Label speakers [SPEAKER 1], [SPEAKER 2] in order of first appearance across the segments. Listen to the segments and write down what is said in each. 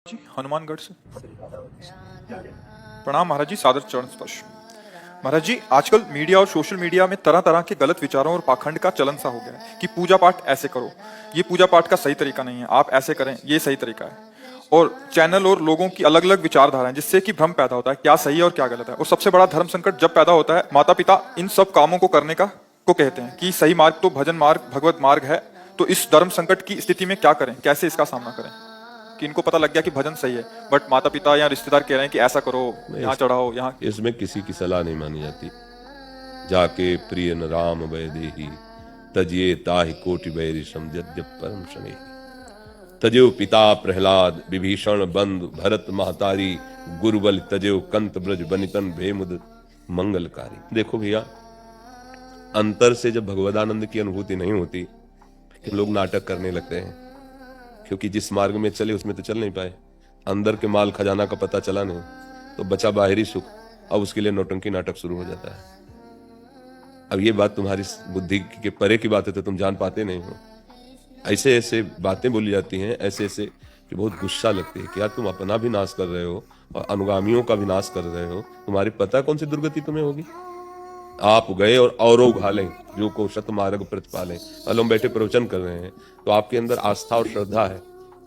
[SPEAKER 1] जी हनुमानगढ़ से। प्रणाम महाराज जी, सादर चरण स्पर्श। महाराज जी, आजकल मीडिया और सोशल मीडिया में तरह तरह के गलत विचारों और पाखंड का चलन सा हो गया है कि पूजा पाठ ऐसे करो, ये पूजा पाठ का सही तरीका नहीं है, आप ऐसे करें, ये सही तरीका है। और चैनल और लोगों की अलग अलग विचारधाराएं, जिससे कि भ्रम पैदा होता है क्या सही है और क्या गलत है। और सबसे बड़ा धर्म संकट जब पैदा होता है, माता पिता इन सब कामों को करने का को कहते हैं कि सही मार्ग तो भजन मार्ग भगवत मार्ग है। तो इस धर्म संकट की स्थिति में क्या करें, कैसे इसका सामना करें कि इनको पता लग गया कि भजन सही है, बट माता पिता या रिश्तेदार कह रहे हैं कि ऐसा करो,
[SPEAKER 2] नहीं,
[SPEAKER 1] यहाँ चढ़ाओ, यहाँ।
[SPEAKER 2] इसमें किसी की सलाह नहीं मानी जाती। जाके प्रिय न राम भय देही, तजिए ताहि कोटि बैरि समझत जब परम शनि। तजेव पिता प्रहलाद विभीषण बंधु भरत महतारी, गुरुबल तजेव कंत ब्रज बनितन भेमुद मंगलकारी। देखो भैया, अंतर से जब भगवदानंद की अनुभूति नहीं होती, कि लोग नाटक करने लगते हैं, क्योंकि जिस मार्ग में चले उसमें तो चल नहीं पाए, अंदर के माल खजाना का पता चला नहीं, तो बचा बाहरी सुख। अब उसके लिए नौटंकी नाटक शुरू हो जाता है। अब ये बात तुम्हारी बुद्धि के परे की बात है, तो तुम जान पाते नहीं हो। ऐसे ऐसे बातें बोली जाती हैं, ऐसे ऐसे कि बहुत गुस्सा लगती है कि यार तुम अपना भी नाश कर रहे हो और अनुगामियों का भी नाश कर रहे हो। तुम्हारी पता कौन सी दुर्गति तुम्हें होगी। आप गए और औरों घालें जो को शत मार्ग प्रतिपालें। हम बैठे प्रवचन कर रहे हैं, तो आपके अंदर आस्था और श्रद्धा है।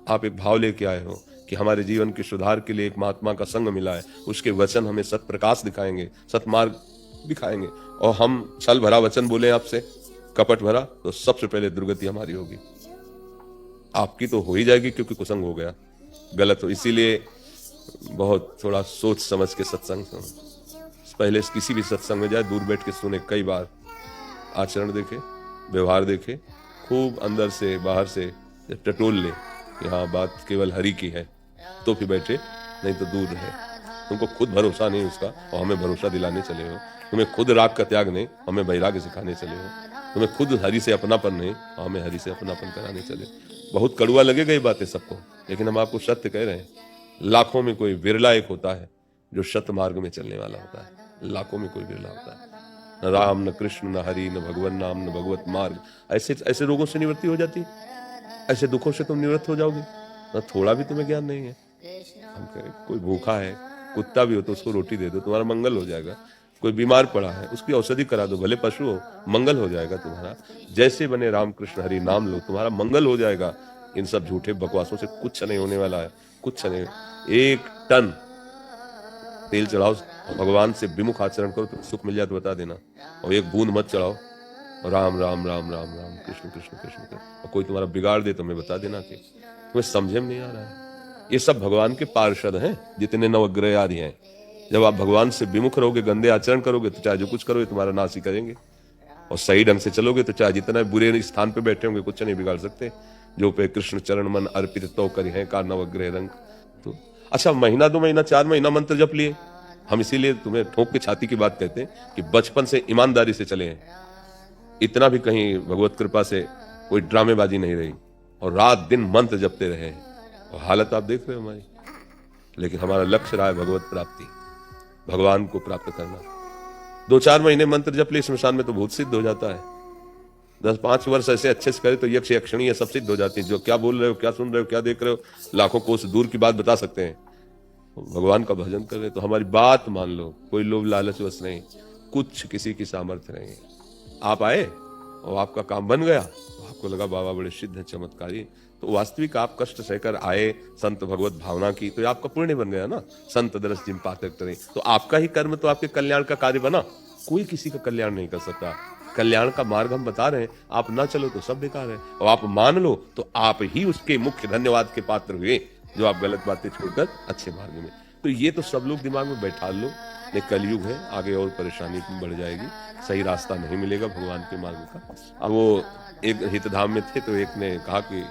[SPEAKER 2] आप एक भाव लेके आए हो कि हमारे जीवन के सुधार के लिए एक महात्मा का संग मिला है, उसके वचन हमें सत प्रकाश दिखाएंगे, सतमार्ग दिखाएंगे। और हम छल भरा वचन बोले आपसे, कपट भरा, तो सबसे पहले दुर्गति हमारी होगी। आपकी तो हो ही जाएगी, क्योंकि कुसंग हो गया, गलत हो। इसीलिए बहुत थोड़ा सोच समझ के सत्संग सुनो। पहले किसी भी सत्संग में जाए, दूर बैठ के सुने कई बार, आचरण देखे, व्यवहार देखे, खूब अंदर से बाहर से जब टटोल ले कि हाँ बात केवल हरि की है, तो फिर बैठे, नहीं तो दूर रहे। तुमको खुद भरोसा नहीं उसका, और हमें भरोसा दिलाने चले हो। तुम्हें खुद राग का त्याग नहीं, हमें वैराग्य सिखाने चले हो। तुम्हें खुद हरि से अपनापन नहीं, हमें हरि से अपनापन कराने चले। बहुत कड़वा लगेगा ये बातें सबको, लेकिन हम आपको सत्य कह रहे हैं। लाखों में कोई विरला एक होता है जो सत मार्ग में चलने वाला होता है, लाखों में कोई विरला होता है। न राम, न कृष्ण, न हरि, न भगवान नाम, न भगवत मार्ग। ऐसे ऐसे रोगों से निवृत्ति हो जाती, ऐसे दुखों से तुम निवृत्त हो जाओगे। न थोड़ा भी तुम्हें ज्ञान नहीं है। हम कह रहे कोई भूखा है, कुत्ता भी हो तो उसको रोटी दे दो, तुम्हारा मंगल हो जाएगा। कोई बीमार पड़ा है, उसकी औषधि करा दो, भले पशु हो, मंगल हो जाएगा तुम्हारा। जैसे बने राम कृष्ण हरि नाम लो, तुम्हारा मंगल हो जाएगा। इन सब झूठे बकवासों से कुछ नहीं होने वाला है, कुछ नहीं। 1 टन तेल चढ़ाओ, भगवान से विमुख आचरण करो तो सुख मिल जाए, तो बता देना। और 1 बूंद मत चढ़ाओ, और राम राम राम राम राम कृष्ण कृष्ण कृष्ण कृष्ण, और कोई तुम्हारा बिगाड़ दे तो मैं बता देना कि तुम्हें समझे में नहीं आ रहा है। ये सब भगवान के पार्षद हैं, जितने नवग्रह आदि हैं। जब आप भगवान से विमुख रहोगे, गंदे आचरण करोगे, तो चाहे जो कुछ करोगे तुम्हारा नाश ही करेंगे। और सही ढंग से चलोगे तो चाहे जितना बुरे स्थान पे बैठे होंगे, कुछ नहीं बिगाड़ सकते। जो पे कृष्ण चरण मन अर्पित तो करी है का नवग्रह रंग। तो अच्छा, महीना 2 महीना 4 महीना मंत्र जप लिए। हम इसीलिए तुम्हें ठोक के छाती की बात कहते हैं कि बचपन से ईमानदारी से चले हैं। इतना भी कहीं भगवत कृपा से कोई ड्रामेबाजी नहीं रही, और रात दिन मंत्र जपते रहे। और हालत आप देख रहे हो हमारी। लेकिन हमारा लक्ष्य रहा है भगवत प्राप्ति, भगवान को प्राप्त करना। 2-4 महीने मंत्र जप ले, स्मशान में तो भूत सिद्ध हो जाता है। 10-5 वर्ष ऐसे अच्छे से करे तो यक्ष यक्षणी ये सब सिद्ध हो जाती है। जो क्या बोल रहे हो, क्या सुन रहे हो, क्या देख रहे हो, लाखों कोस दूर की बात बता सकते हैं। भगवान का भजन कर रहे तो हमारी बात मान लो, कोई लोभ लालच वश नहीं, कुछ किसी की सामर्थ्य नहीं। आप आए और आपका काम बन गया, तो आपको लगा बाबा बड़े सिद्ध है, चमत्कारी। तो वास्तविक आप कष्ट सहकर आए, संत भगवत भावना की, तो आपका पुण्य बन गया ना। संत दरस जिम पातक करें, तो आपका ही कर्म तो आपके कल्याण का कार्य बना। कोई किसी का कल्याण नहीं कर सकता। कल्याण का मार्ग हम बता रहे हैं, आप ना चलो तो सब बेकार है, और आप मान लो तो आप ही उसके मुख्य धन्यवाद के पात्र हुए, जो आप गलत बातें छोड़कर अच्छे मार्ग में। तो ये तो सब लोग दिमाग में बैठा लो। ये कलयुग है, आगे और परेशानी बढ़ जाएगी, सही रास्ता नहीं मिलेगा भगवान के मार्ग का। अब वो एक हितधाम में थे, तो एक ने कहा कि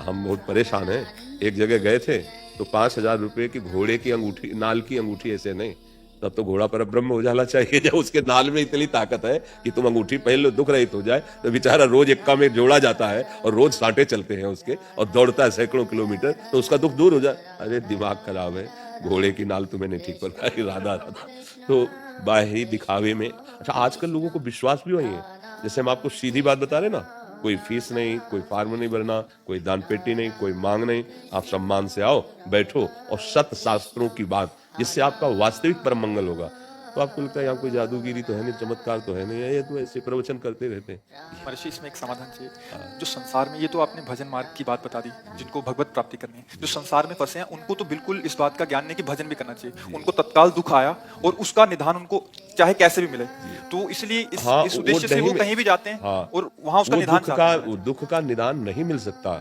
[SPEAKER 2] हम बहुत परेशान हैं। एक जगह गए थे, तो 5,000 रुपए की घोड़े की अंगूठी, नाल की अंगूठी, ऐसे नहीं, तब तो घोड़ा पर ब्रह्म हो जाना चाहिए। जब उसके नाल में इतनी ताकत है कि तुम अंगूठी पहन लो, दुख रहित हो जाए, तो बेचारा रोज एक्का में जोड़ा जाता है, और रोज साँटे चलते हैं उसके, और दौड़ता है सैकड़ों किलोमीटर, तो उसका दुख दूर हो जाए। अरे दिमाग खराब है, घोड़े की नाल तुम्हें नहीं ठीक पड़ता है, राधा राधा। तो बाहरी दिखावे में, अच्छा आजकल लोगों को विश्वास भी वही है। जैसे हम आपको सीधी बात बता रहे ना, कोई फीस नहीं, कोई फॉर्म नहीं भरना, कोई दान पेटी नहीं, कोई मांग नहीं। आप सम्मान से आओ, बैठो और सत शास्त्रों की बात, जिससे आपका वास्तविक परम मंगल होगा। तो आपको लगता है यहाँ कोई जादूगिरी तो है नहीं, चमत्कार तो है नहीं, ये तो ऐसे प्रवचन करते रहते हैं।
[SPEAKER 1] महर्षि इसमें एक समाधान चाहिए। जो संसार में, ये तो आपने भजन मार्ग की बात बता दी, जिनको भगवत प्राप्ति करनी है, जो संसार में फंसे हैं उनको तो बिल्कुल इस बात का ज्ञान नहीं कि भजन भी करना चाहिए। उनको तत्काल दुख आया और उसका निदान उनको चाहे कैसे भी मिले, तो इसलिए इस उद्देश्य से वो कहीं भी जाते हैं और वहां उसका निदान चाहते हैं।
[SPEAKER 2] दुख का निदान नहीं मिल सकता,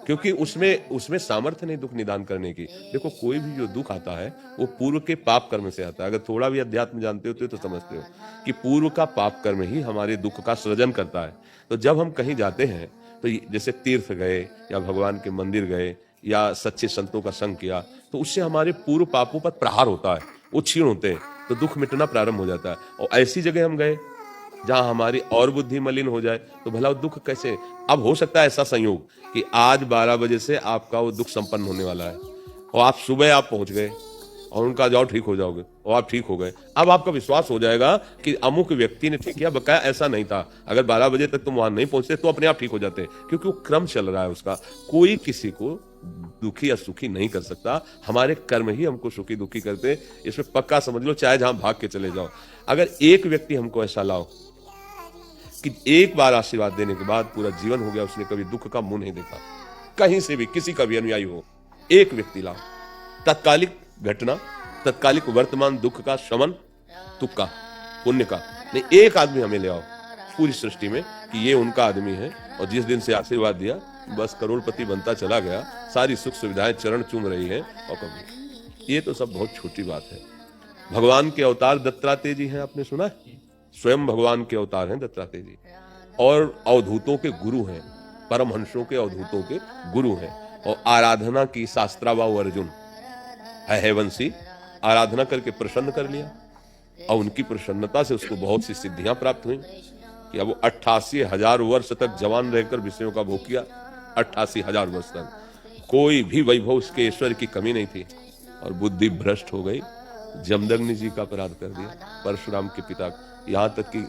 [SPEAKER 2] क्योंकि उसमें सामर्थ्य नहीं दुख निदान करने की। देखो, कोई भी जो दुख आता है वो पूर्व के पाप कर्म से आता है। अगर थोड़ा भी अध्यात्म जानते हो तो समझते हो कि पूर्व का पाप कर्म ही हमारे दुख का सृजन करता है। तो जब हम कहीं जाते हैं, तो जैसे तीर्थ गए या भगवान के मंदिर गए या सच्चे संतों का संग किया, तो उससे हमारे पूर्व पापों पर प्रहार होता है, वो क्षीण होते हैं, तो दुख मिटना प्रारंभ हो जाता है। और ऐसी जगह हम गए जहां हमारी और बुद्धि मलिन हो जाए, तो भला वो दुख कैसे। अब हो सकता है ऐसा संयोग कि आज 12 बजे से आपका वो दुख संपन्न होने वाला है और आप सुबह आप पहुंच गए और उनका जाओ ठीक हो जाओगे और आप ठीक हो गए। अब आपका विश्वास हो जाएगा कि अमुक व्यक्ति ने ठीक किया, बकाया ऐसा नहीं था। अगर 12 बजे तक तुम वहां नहीं पहुंचते तो अपने आप ठीक हो जाते, क्योंकि वो क्रम चल रहा है उसका। कोई किसी को दुखी या सुखी नहीं कर सकता, हमारे कर्म ही हमको सुखी दुखी करते। इसमें पक्का समझ लो, चाहे जहां भाग के चले जाओ। अगर एक व्यक्ति हमको ऐसा लाओ कि एक बार आशीर्वाद देने के बाद पूरा जीवन हो गया, उसने कभी दुख का मुंह नहीं देखा, कहीं से भी किसी का भी अनुयायी हो, एक व्यक्ति लाओ, तत्कालिक घटना, तत्कालिक वर्तमान दुख का शमन, तुक्का पुण्य का नहीं, एक आदमी हमें ले आओ पूरी सृष्टि में कि ये उनका आदमी है और जिस दिन से आशीर्वाद दिया बस करोड़पति बनता चला गया, सारी सुख सुविधाएं चरण चूम रही है। और कभी ये तो सब बहुत छोटी बात है। भगवान के अवतार दत्तात्रेय जी हैं, आपने सुना है? स्वयं भगवान के अवतार हैं दत्तात्रेय जी, और अवधूतों के गुरु हैं, परमहंसों के अवधूतों के गुरु हैं। और आराधना की शास्त्राबाहु अर्जुन है वंशी, आराधना करके प्रसन्न कर लिया और उनकी प्रसन्नता से उसको बहुत सी सिद्धियां प्राप्त हुई कि अब वो 88,000 वर्ष तक जवान रहकर विषयों का भोग किया। 88,000 वर्ष तक कोई भी वैभव उसके ऐश्वर्य की कमी नहीं थी, और बुद्धि भ्रष्ट हो गई, जमदग्नि जी का अपराध कर दिया, परशुराम के पिता, यहां तक कि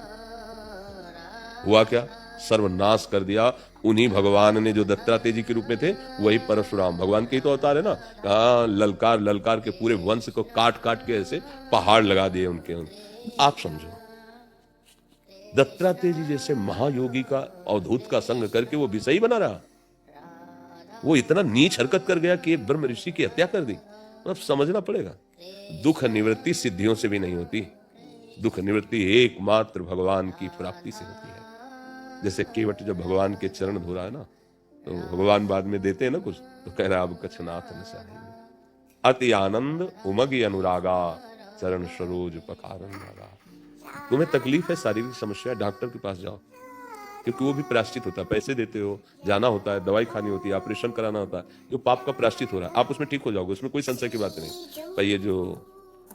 [SPEAKER 2] हुआ क्या, सर्वनाश कर दिया। उन्हीं भगवान ने जो दत्तात्रेय जी के रूप में थे, वही परशुराम भगवान के ही तो अवतार है ना। कहा ललकार ललकार के पूरे वंश को काट काट के ऐसे पहाड़ लगा दिए उनके। आप समझो, दत्तात्रेय जी जैसे महायोगी का अवधूत का संग करके वो विषयी बना रहा, वो इतना नीच हरकत कर गया कि एक ब्रह्म ऋषि की हत्या कर दी। मतलब समझना पड़ेगा, दुख निवृत्ति सिद्धियों से भी नहीं होती, दुख निवृत्ति एकमात्र भगवान की प्राप्ति से होती है। जैसे केवट जब भगवान के चरण धो रहा है ना, तो भगवान बाद में देते हैं ना कुछ, तो कह रहा अब कछनाथ न सहे, अति आनंद उमगी अनुरागा, चरण सरोज पखारन लगा। तुम्हें तकलीफ है, शारीरिक समस्या, डॉक्टर के पास जाओ, क्योंकि वो भी प्रायश्चित होता है। पैसे देते हो, जाना होता है, दवाई खानी होती है, ऑपरेशन कराना होता है, जो पाप का प्रायश्चित हो रहा है, आप उसमें ठीक हो जाओगे, उसमें कोई संशय की बात नहीं। पर ये जो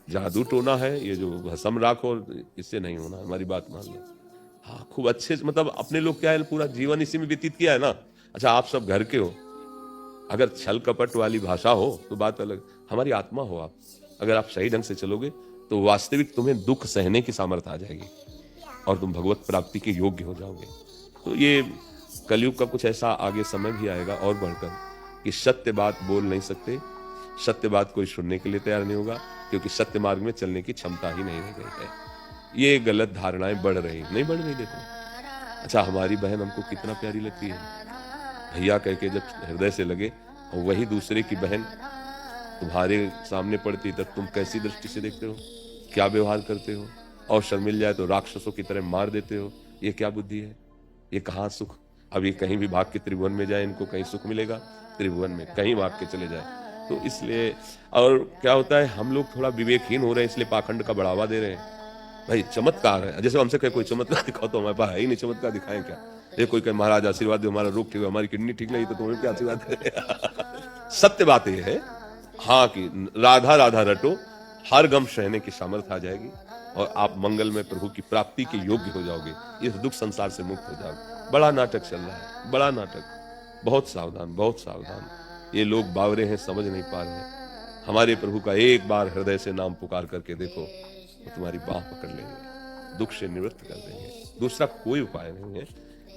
[SPEAKER 2] जादू टोना है, ये जो भस्म राख, और इससे नहीं होना, हमारी बात मान लो। हाँ, खूब अच्छे, मतलब अपने लोग क्या है, पूरा जीवन इसी में व्यतीत किया है ना। अच्छा, आप सब घर के हो, अगर छल कपट वाली भाषा हो तो बात अलग, हमारी आत्मा हो आप, अगर आप सही ढंग से चलोगे तो वास्तविक तुम्हें दुख सहने की सामर्थ्य आ जाएगी और तुम भगवत प्राप्ति के योग्य हो जाओगे। तो ये कलयुग का कुछ ऐसा आगे समय भी आएगा और बढ़कर कि सत्य बात बोल नहीं सकते, सत्य बात कोई सुनने के लिए तैयार नहीं होगा, क्योंकि सत्य मार्ग में चलने की क्षमता ही नहीं रह गई है। ये गलत धारणाएं बढ़ रही, नहीं बढ़ रही। देखो, अच्छा, हमारी बहन हमको कितना प्यारी लगती है, भैया कह के जब हृदय से लगे, और वही दूसरे की बहन तुम्हारे सामने पड़ती तब तुम कैसी दृष्टि से देखते हो, क्या व्यवहार करते हो, और शर्म मिल जाए तो राक्षसों की तरह मार देते हो। ये क्या बुद्धि है, ये कहाँ सुख। अब ये कहीं भी भाग के त्रिभुवन में जाए, इनको कहीं सुख मिलेगा त्रिभुवन में, कहीं भाग के चले जाए। तो इसलिए, और क्या होता है, हम लोग थोड़ा विवेकहीन हो रहे हैं, इसलिए पाखंड का बढ़ावा दे रहे हैं। भाई चमत्कार है, जैसे हमसे कहे कोई चमत्कार दिखाओ, तो हमारे पास है ही नहीं, चमत्कार दिखाएं क्या। ये कोई कहे महाराज आशीर्वाद दो, हमारा रोग ठीक हो, हमारी किडनी ठीक नहीं, तो तुम्हें क्या आशीर्वाद दे। सत्य बात यह है, हाँ, कि राधा राधा रटो, हर गम सहने की सामर्थ्य आ जाएगी और आप मंगल में प्रभु की प्राप्ति के योग्य हो जाओगे, इस दुख संसार से मुक्त हो जाओगे। बड़ा नाटक चल रहा है, बड़ा नाटक, बहुत सावधान, बहुत सावधान। ये लोग बावरे हैं, समझ नहीं पा रहे हैं। हमारे प्रभु का एक बार हृदय से नाम पुकार करके देखो, वो तुम्हारी बाह पकड़ लेंगे, दुख से निवृत्त कर देंगे। दूसरा कोई उपाय नहीं है।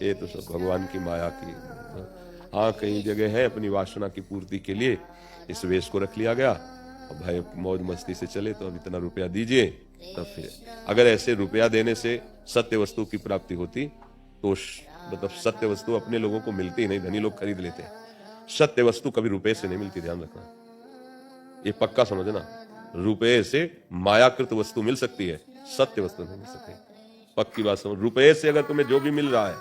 [SPEAKER 2] ये तो सब भगवान की माया की। हाँ, कई जगह है अपनी वासना की पूर्ति के लिए इस वेश को रख लिया गया, और भाई मौज मस्ती से चले तो अब इतना रुपया दीजिए। तब फिर अगर ऐसे रुपया देने से सत्य वस्तु की प्राप्ति होती तो मतलब सत्य वस्तु अपने लोगों को मिलती ही नहीं, धनी लोग खरीद लेते हैं। सत्य वस्तु कभी रुपए से नहीं मिलती, ध्यान रखना, ये पक्का समझना। रुपए से मायाकृत वस्तु मिल सकती है, सत्य वस्तु नहीं मिल सकती, पक्की बात समझ। रुपए से अगर तुम्हें जो भी मिल रहा है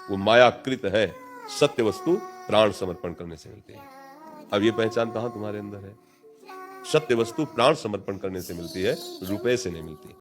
[SPEAKER 2] वो मायाकृत है, सत्य वस्तु प्राण समर्पण करने से मिलती है। अब ये पहचान कहां तुम्हारे अंदर है? सत्य वस्तु प्राण समर्पण करने से मिलती है, रुपए से नहीं मिलती।